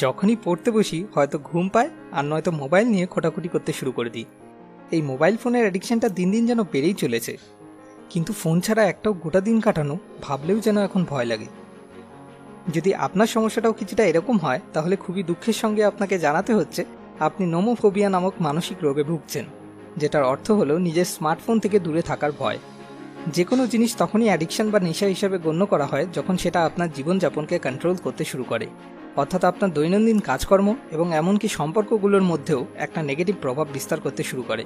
যখনই পড়তে বসি হয়তো ঘুম পায় আর নয়তো মোবাইল নিয়ে খোঁটাখুটি করতে শুরু করে দিই। এই মোবাইল ফোনের অ্যাডিকশানটা দিন দিন যেন বেড়েই চলেছে, কিন্তু ফোন ছাড়া একটাও গোটা দিন কাটানো ভাবলেও যেন এখন ভয় লাগে। যদি আপনার সমস্যাটাও কিছুটা এরকম হয় তাহলে খুবই দুঃখের সঙ্গে আপনাকে জানাতে হচ্ছে আপনি নোমোফোবিয়া নামক মানসিক রোগে ভুগছেন, যেটার অর্থ হলো নিজের স্মার্টফোন থেকে দূরে থাকার ভয়। যে কোনো জিনিস তখনই অ্যাডিকশন বা নেশা হিসেবে গণ্য করা হয় যখন সেটা আপনার জীবনযাপনকে কন্ট্রোল করতে শুরু করে, অর্থাৎ আপনার দৈনন্দিন কাজকর্ম এবং এমনকি সম্পর্কগুলোর মধ্যেও একটা নেগেটিভ প্রভাব বিস্তার করতে শুরু করে।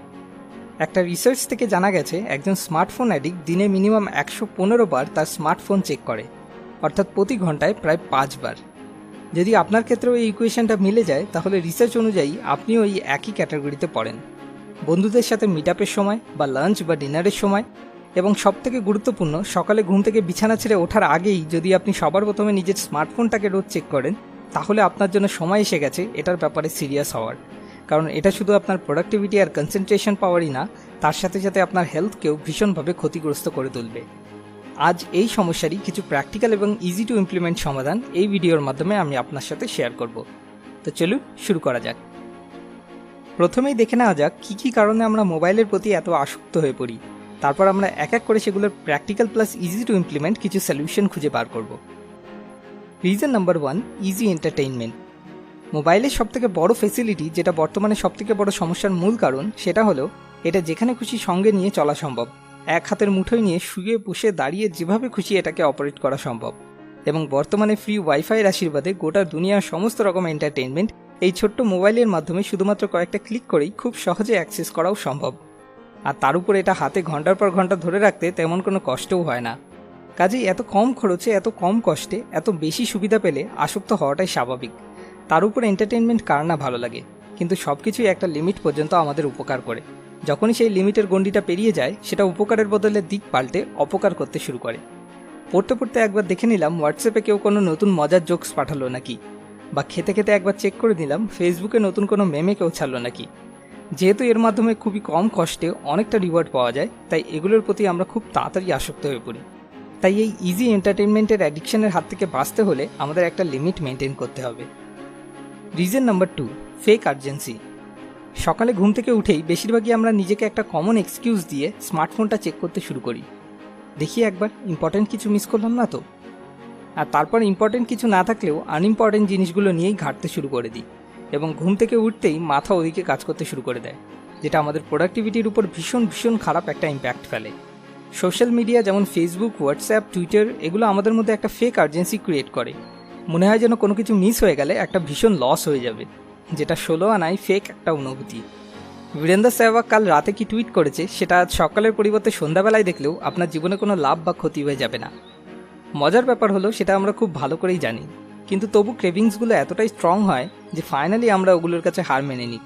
একটা রিসার্চ থেকে জানা গেছে একজন স্মার্টফোন অ্যাডিক্ট দিনে মিনিমাম 115 বার তার স্মার্টফোন চেক করে, অর্থাৎ প্রতি ঘন্টায় প্রায় 5 বার। যদি আপনার ক্ষেত্রেও এই ইকুয়েশনটা মিলে যায় তাহলে রিসার্চ অনুযায়ী আপনিও এই একই ক্যাটাগরিতে পড়েন। বন্ধুদের সাথে মিট আপের সময় বা লাঞ্চ বা ডিনারের সময় এবং সবথেকে গুরুত্বপূর্ণ সকালে ঘুম থেকে বিছানা ছেড়ে ওঠার আগেই যদি আপনি সবার প্রথমে নিজের স্মার্টফোনটাকে রোজ চেক করেন তাহলে আপনার জন্য সময় এসে গেছে এটার ব্যাপারে সিরিয়াস হওয়ার। কারণ এটা শুধু আপনার প্রোডাক্টিভিটি আর কনসেন্ট্রেশন পাওয়ারই না, তার সাথে সাথে আপনার হেলথকেও ভীষণভাবে ক্ষতিগ্রস্ত করে তুলবে। আজ এই সমস্যারই কিছু প্র্যাকটিক্যাল এবং ইজি টু ইমপ্লিমেন্ট সমাধান এই ভিডিওর মাধ্যমে আমি আপনার সাথে শেয়ার করব। তো চলুন শুরু করা যাক। প্রথমেই দেখে নেওয়া যাক কী কী কারণে আমরা মোবাইলের প্রতি এত আসক্ত হয়ে পড়ি। তারপর আমরা এক এক করে সেগুলোর practical plus easy to implement কিছু সলিউশন খুঁজে বার করব। Reason number 1, easy entertainment. মোবাইলের সবথেকে বড় ফেসিলিটি, যেটা বর্তমানে সবথেকে বড় সমস্যার মূল কারণ, সেটা হলো এটা যেখানে খুশি সঙ্গে নিয়ে চলা সম্ভব। এক হাতের মুঠোয় নিয়ে শুয়ে বসে দাঁড়িয়ে যেভাবে খুশি এটাকে অপারেট করা সম্ভব। এবং বর্তমানে ফ্রি ওয়াইফাইয়ের আশীর্বাদে গোটা দুনিয়ার সমস্ত রকম এন্টারটেইনমেন্ট এই ছোট্ট মোবাইলের মাধ্যমে শুধুমাত্র কয়েকটা ক্লিক করেই খুব সহজে অ্যাক্সেস করাও সম্ভব। আর তার উপর এটা হাতে ঘন্টার পর ঘন্টা ধরে রাখতে তেমন কোনো কষ্টও হয় না। কাজেই এত কম খরচে, এত কম কষ্টে, এত বেশি সুবিধা পেলে আসক্ত হওয়াটাই স্বাভাবিক। তার উপর এন্টারটেইনমেন্ট কার না ভালো লাগে, কিন্তু সব কিছুই একটা লিমিট পর্যন্ত আমাদের উপকার করে। যখনই সেই লিমিটের গণ্ডিটা পেরিয়ে যায় সেটা উপকারের বদলে দিক পাল্টে অপকার করতে শুরু করে। পড়তে পড়তে একবার দেখে নিলাম হোয়াটসঅ্যাপে কেউ কোনো নতুন মজার জোকস পাঠালো নাকি, বা খেতে খেতে একবার চেক করে নিলাম ফেসবুকে নতুন কোনো মেমে কেউ ছাড়লো নাকি। যেহেতু এর মাধ্যমে খুবই কম কষ্টে অনেকটা রিওয়ার্ড পাওয়া যায়, তাই এগুলোর প্রতি আমরা খুব তাড়াতাড়ি আসক্ত হয়ে পড়ি। তাই এই ইজি এন্টারটেইনমেন্টের অ্যাডিকশনের হাত থেকে বাঁচতে হলে আমাদের একটা লিমিট মেনটেন করতে হবে। Reason number 2, fake urgency. সকালে ঘুম থেকে উঠেই বেশিরভাগই আমরা নিজেকে একটা কমন এক্সকিউজ দিয়ে স্মার্টফোনটা চেক করতে শুরু করি। দেখি একবার ইম্পর্টেন্ট কিছু মিস করলাম না তো। আর তারপর ইম্পর্টেন্ট কিছু না থাকলেও আনইম্পর্টেন্ট জিনিসগুলো নিয়েই ঘাঁটতে শুরু করে দিই, এবং ঘুম থেকে উঠতেই মাথা ওদিকে কাজ করতে শুরু করে দেয়, যেটা আমাদের প্রোডাক্টিভিটির উপর ভীষণ ভীষণ খারাপ একটা ইম্প্যাক্ট ফেলে। সোশ্যাল মিডিয়া যেমন ফেসবুক, হোয়াটসঅ্যাপ, টুইটার, এগুলো আমাদের মধ্যে একটা ফেক আর্জেন্সি ক্রিয়েট করে। মনে হয় যেন কোনো কিছু মিস হয়ে গেলে একটা ভীষণ লস হয়ে যাবে, যেটা 16 আনায় ফেক একটা অনুভূতি। বীরেন্দ্র সেহবাগ কাল রাতে কি টুইট করেছে সেটা আজ সকালের পরিবর্তে সন্ধ্যাবেলায় দেখলেও আপনার জীবনে কোনো লাভ বা ক্ষতি হয়ে যাবে না। মজার ব্যাপার হলো সেটা আমরা খুব ভালো করেই জানি, কিন্তু তবু ক্রেভিংসগুলো এতটাই স্ট্রং হয় যে ফাইনালি আমরা ওগুলোর কাছে হার মেনে নিই।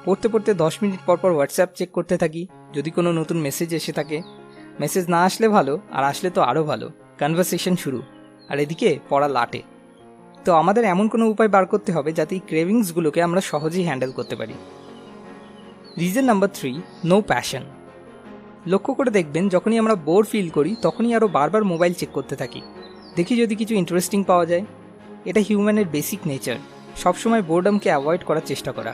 পড়তে পড়তে 10 মিনিট পর পর হোয়াটসঅ্যাপ চেক করতে থাকি, যদি কোনো নতুন মেসেজ এসে থাকে। মেসেজ না আসলে ভালো, আর আসলে তো আরও ভালো, কনভারসেশন শুরু, আর এদিকে পড়া লাটে। তো আমাদের এমন কোনো উপায় বার করতে হবে যাতে এই ক্রেভিংসগুলোকে আমরা সহজেই হ্যান্ডেল করতে পারি। Reason number 3, no passion. লক্ষ্য করে দেখবেন যখনই আমরা বোর ফিল করি তখনই আরও বারবার মোবাইল চেক করতে থাকি, দেখি যদি কিছু ইন্টারেস্টিং পাওয়া যায়। এটা হিউম্যানের বেসিক নেচার, সবসময় বোরডমকে অ্যাভয়েড করার চেষ্টা করা।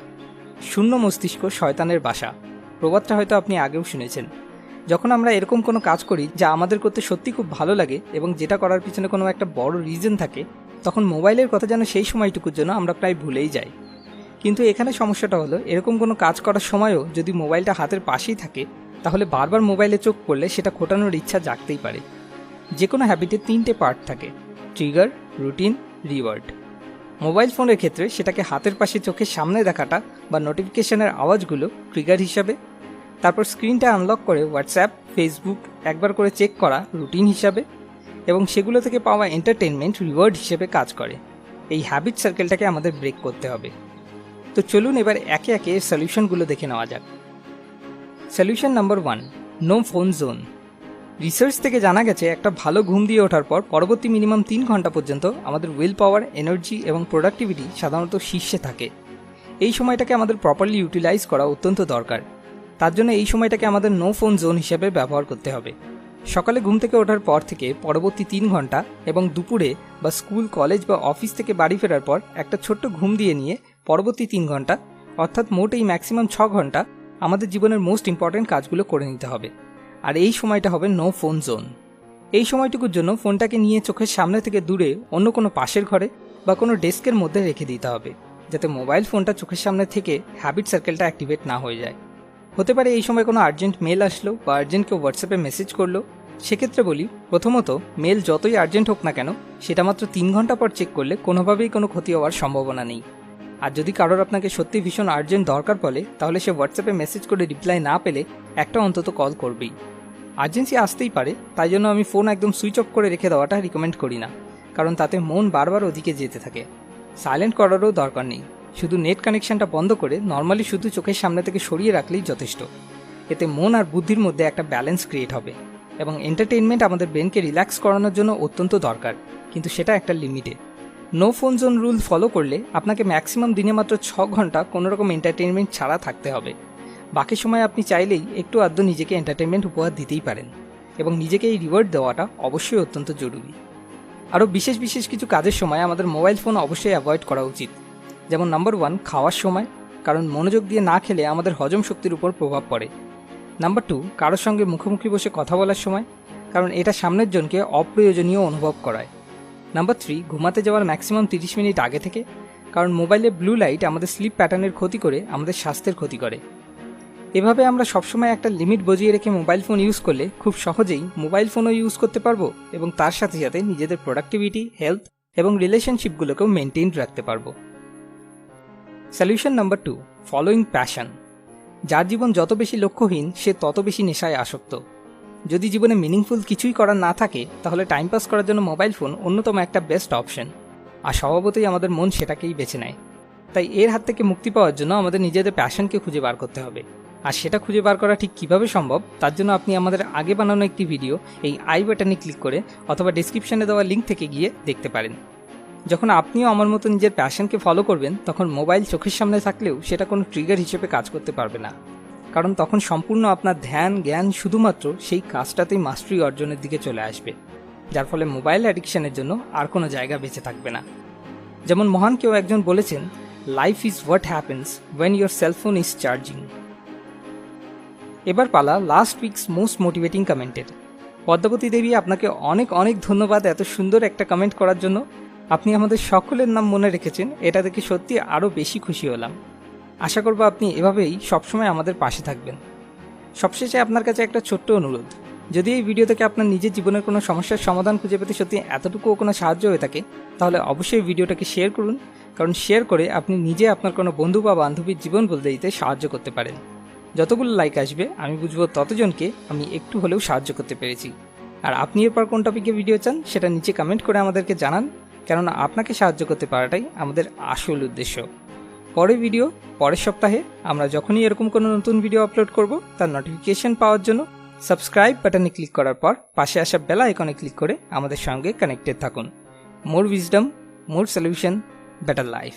শূন্য মস্তিষ্ক শয়তানের বাসা, প্রবাদটা হয়তো আপনি আগেও শুনেছেন। যখন আমরা এরকম কোনো কাজ করি যা আমাদের করতে সত্যি খুব ভালো লাগে এবং যেটা করার পিছনে কোনো একটা বড় রিজন থাকে, তখন মোবাইলের কথা যেন সেই সময়টুকুর জন্য আমরা প্রায় ভুলেই যাই। কিন্তু এখানে সমস্যাটা হলো এরকম কোনো কাজ করার সময়ও যদি মোবাইলটা হাতের পাশেই থাকে তাহলে বারবার মোবাইলে চোখ পড়লে সেটা খোটানোর ইচ্ছা জাগতেই পারে। যে কোনো হ্যাবিটের 3টে পার্ট থাকে: ট্রিগার, রুটিন, রিওয়ার্ড। মোবাইল ফোনের ক্ষেত্রে সেটাকে হাতের পাশে চোখের সামনে দেখাটা বা নোটিফিকেশনের আওয়াজগুলো ট্রিগার হিসাবে, তারপর স্ক্রিনটা আনলক করে হোয়াটসঅ্যাপ, ফেসবুক একবার করে চেক করা রুটিন হিসাবে, এবং সেগুলো থেকে পাওয়া এন্টারটেনমেন্ট রিওয়ার্ড হিসেবে কাজ করে। এই হ্যাবিট সার্কেলটাকে আমাদের ব্রেক করতে হবে। তো চলুন এবার একে একে সলিউশনগুলো দেখে নেওয়া যাক। Solution number 1, no phone zone. Research থেকে জানা গেছে একটা ভালো ঘুম দিয়ে ওঠার পর পরবর্তী মিনিমাম 3 ঘন্টা পর্যন্ত আমাদের উইল পাওয়ার, এনার্জি এবং প্রোডাক্টিভিটি সাধারণত শীর্ষে থাকে। এই সময়টাকে আমাদের প্রপারলি ইউটিলাইজ করা অত্যন্ত দরকার। তার জন্য এই সময়টাকে আমাদের নো ফোন জোন হিসেবে ব্যবহার করতে হবে। সকালে ঘুম থেকে ওঠার পর থেকে পরবর্তী 3 ঘন্টা এবং দুপুরে বা স্কুল, কলেজ বা অফিস থেকে বাড়ি ফেরার পর একটা ছোট্ট ঘুম দিয়ে নিয়ে পরবর্তী 3 ঘন্টা, অর্থাৎ মোট এই ম্যাক্সিমাম 6 ঘন্টা আমাদের জীবনের মোস্ট ইম্পর্ট্যান্ট কাজগুলো করে নিতে হবে। আর এই সময়টা হবে নো ফোন জোন। এই সময়টুকুর জন্য ফোনটাকে নিয়ে চোখের সামনে থেকে দূরে অন্য কোনো পাশের ঘরে বা কোনো ডেস্কের মধ্যে রেখে দিতে হবে, যাতে মোবাইল ফোনটা চোখের সামনে থেকে হ্যাবিট সার্কেলটা অ্যাক্টিভেট না হয়ে যায়। হতে পারে এই সময় কোনো আর্জেন্ট মেল আসলো বা আর্জেন্ট কেউ হোয়াটসঅ্যাপে মেসেজ করলো। সেক্ষেত্রে বলি, প্রথমত মেল যতই আর্জেন্ট হোক না কেন সেটা মাত্র 3 ঘন্টা পর চেক করলে কোনোভাবেই কোনো ক্ষতি হওয়ার সম্ভাবনা নেই। আর যদি কারোর আপনাকে সত্যি ভীষণ আর্জেন্ট দরকার পড়ে, তাহলে সে হোয়াটসঅ্যাপে মেসেজ করে রিপ্লাই না পেলে একটা অন্তত কল করবেই। আর্জেন্সি আসতেই পারে, তাই জন্য আমি ফোন একদম সুইচ অফ করে রেখে দেওয়াটা রিকমেন্ড করি না, কারণ তাতে মন বারবার ওদিকে যেতে থাকে। সাইলেন্ট করারও দরকার নেই, শুধু নেট কানেকশনটা বন্ধ করে নর্মালি শুধু চোখের সামনে থেকে সরিয়ে রাখলেই যথেষ্ট। এতে মন আর বুদ্ধির মধ্যে একটা ব্যালেন্স ক্রিয়েট হবে এবং এন্টারটেইনমেন্ট আমাদের ব্রেনকে রিল্যাক্স করানোর জন্য অত্যন্ত দরকার, কিন্তু সেটা একটা লিমিটে। No phone zone rule follow করলে আপনাকে ম্যাক্সিমাম দিনে মাত্র 6 ঘন্টা কোনোরকম এন্টারটেইনমেন্ট ছাড়া থাকতে হবে। বাকি সময় আপনি চাইলেই একটু আধটু নিজেকে এন্টারটেইনমেন্ট উপহার দিতেই পারেন, এবং নিজেকে এই রিওয়ার্ড দেওয়াটা অবশ্যই অত্যন্ত জরুরি। আরও বিশেষ কিছু কাজের সময় আমাদের মোবাইল ফোন অবশ্যই অ্যাভয়েড করা উচিত। যেমন নাম্বার 1, খাওয়ার সময়, কারণ মনোযোগ দিয়ে না খেলে আমাদের হজম শক্তির উপর প্রভাব পড়ে। নাম্বার 2, কারোর সঙ্গে মুখোমুখি বসে কথা বলার সময়, কারণ এটা সামনের জনকে অপ্রয়োজনীয় অনুভব করায়। নাম্বার 3, ঘুমাতে যাওয়ার ম্যাক্সিমাম 30 মিনিট আগে থেকে, কারণ মোবাইলে ব্লু লাইট আমাদের স্লিপ প্যাটার্নের ক্ষতি করে আমাদের স্বাস্থ্যের ক্ষতি করে। এভাবে আমরা সবসময় একটা লিমিট বজিয়ে রেখে মোবাইল ফোন ইউজ করলে খুব সহজেই মোবাইল ফোনও ইউজ করতে পারবো এবং তার সাথে সাথে নিজেদের প্রোডাক্টিভিটি, হেলথ এবং রিলেশনশিপগুলোকেও মেনটেইন রাখতে পারবো। Solution number 2, following passion. যার জীবন যত বেশি লক্ষ্যহীন সে তত বেশি নেশায় আসক্ত। যদি জীবনে মিনিংফুল কিছুই করার না থাকে, তাহলে টাইম পাস করার জন্য মোবাইল ফোন অন্যতম একটা বেস্ট অপশন, আর স্বভাবতই আমাদের মন সেটাকেই বেছে নেয়। তাই এর হাত থেকে মুক্তি পাওয়ার জন্য আমাদের নিজেদের প্যাশনকে খুঁজে বার করতে হবে। আর সেটা খুঁজে বার করা ঠিক কিভাবে সম্ভব, তার জন্য আপনি আমাদের আগে বানানো একটি ভিডিও এই আই বাটনে ক্লিক করে অথবা ডেসক্রিপশনে দেওয়া লিঙ্ক থেকে গিয়ে দেখতে পারেন। যখন আপনিও আমার মতো নিজের প্যাশনকে ফলো করবেন, তখন মোবাইল চোখের সামনে থাকলেও সেটা কোনো ট্রিগার হিসেবে কাজ করতে পারবে না, কারণ তখন সম্পূর্ণ আপনার ধ্যান জ্ঞান শুধুমাত্র সেই কাজটাতেই মাস্টারি অর্জনের দিকে চলে আসবে, যার ফলে মোবাইল অ্যাডিকশনের জন্য আর কোনো জায়গা বেঁচে থাকবে না। যেমন মহান কেউ একজন বলেছেন, life is what happens when your cellphone is charging. এবার পালা লাস্ট উইকস মোস্ট মোটিভেটিং কমেন্টের। পদ্মাবতী দেবী, আপনাকে অনেক অনেক ধন্যবাদ এত সুন্দর একটা কমেন্ট করার জন্য। আপনি আমাদের সকলের নাম মনে রেখেছেন, এটা দেখে সত্যি আরও বেশি খুশি হলাম। আশা করব আপনি এভাবেই সবসময় আমাদের পাশে থাকবেন। সবশেষে আপনার কাছে একটা ছোট্ট অনুরোধ, যদি এই ভিডিও থেকে আপনার নিজের জীবনের কোনো সমস্যার সমাধান খুঁজে পেতে সত্যি এতটুকুও কোনো সাহায্য হয়ে থাকে, তাহলে অবশ্যই ভিডিওটাকে শেয়ার করুন, কারণ শেয়ার করে আপনি নিজে আপনার কোনো বন্ধু বা বান্ধবীর জীবন বদলে দিতে সাহায্য করতে পারেন। যতগুলো লাইক আসবে আমি বুঝবো ততজনকে আমি একটু হলেও সাহায্য করতে পেরেছি। আর আপনি এরপর কোন টপিকে ভিডিও চান সেটা নিচে কমেন্ট করে আমাদেরকে জানান, কেননা আপনাকে সাহায্য করতে পারাটাই আমাদের আসল উদ্দেশ্য। পরের সপ্তাহে আমরা যখনই এরকম কোনো নতুন ভিডিও আপলোড করব, তার নোটিফিকেশন পাওয়ার জন্য সাবস্ক্রাইব বাটনে ক্লিক করার পর পাশে আসা বেল আইকনে ক্লিক করে আমাদের সঙ্গে কানেক্টেড থাকুন। মোর উইজডম, মোর সলিউশন, বেটার লাইফ।